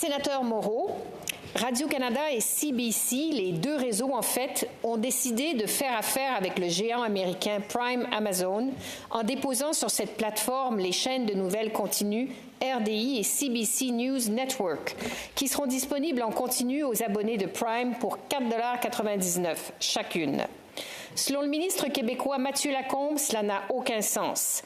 Sénateur Moreau, Radio-Canada et CBC, les deux réseaux en fait, ont décidé de faire affaire avec le géant américain Prime Amazon en déposant sur cette plateforme les chaînes de nouvelles continues RDI et CBC News Network, qui seront disponibles en continu aux abonnés de Prime pour 4,99$ chacune. Selon le ministre québécois Mathieu Lacombe, cela n'a aucun sens.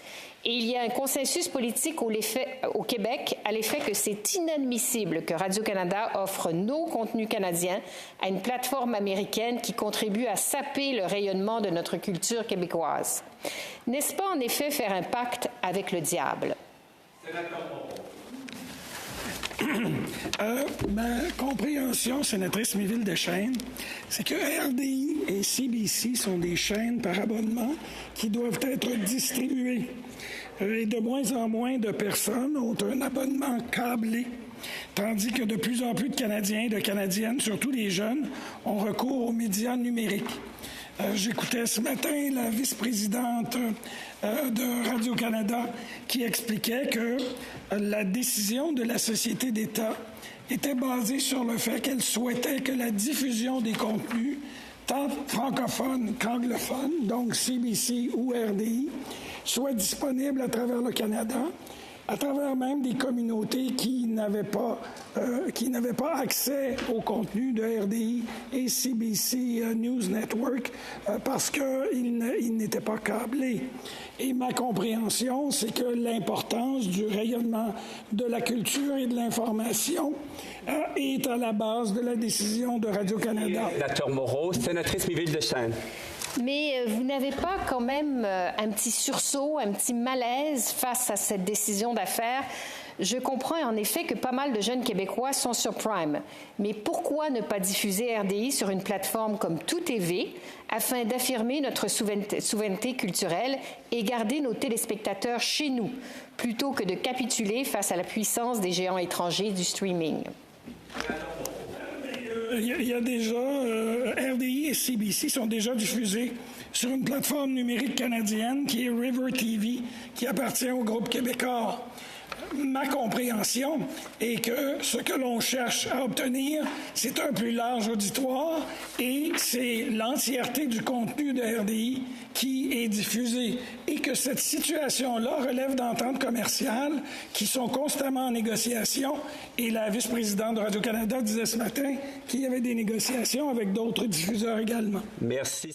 Et il y a un consensus politique au Québec à l'effet que c'est inadmissible que Radio-Canada offre nos contenus canadiens à une plateforme américaine qui contribue à saper le rayonnement de notre culture québécoise. N'est-ce pas en effet faire un pacte avec le diable? Ma compréhension, sénatrice Méville-Deschênes, c'est que RDI et CBC sont des chaînes par abonnement qui doivent être distribuées. Et de moins en moins de personnes ont un abonnement câblé, tandis que de plus en plus de Canadiens et de Canadiennes, surtout les jeunes, ont recours aux médias numériques. J'écoutais ce matin la vice-présidente de Radio-Canada qui expliquait que la décision de la Société d'État était basée sur le fait qu'elle souhaitait que la diffusion des contenus, tant francophones qu'anglophones, donc CBC ou RDI, soit disponible à travers le Canada, à travers même des communautés qui n'avaient pas accès au contenu de RDI et CBC News Network parce qu'ils n'étaient pas câblés. Et ma compréhension, c'est que l'importance du rayonnement de la culture et de l'information est à la base de la décision de Radio-Canada. Sénateur Moreau, sénatrice Méville-Deschênes. Mais vous n'avez pas quand même un petit sursaut, un petit malaise face à cette décision d'affaires? Je comprends en effet que pas mal de jeunes Québécois sont sur Prime. Mais pourquoi ne pas diffuser RDI sur une plateforme comme TOUTV afin d'affirmer notre souveraineté culturelle et garder nos téléspectateurs chez nous, plutôt que de capituler face à la puissance des géants étrangers du streaming? Il y a déjà, RDI et CBC sont déjà diffusés sur une plateforme numérique canadienne qui est River TV, qui appartient au groupe Québécois. Ma compréhension est que ce que l'on cherche à obtenir, c'est un plus large auditoire et c'est l'entièreté du contenu de RDI qui est diffusé et que cette situation-là relève d'ententes commerciales qui sont constamment en négociation et la vice-présidente de Radio-Canada disait ce matin qu'il y avait des négociations avec d'autres diffuseurs également. Merci.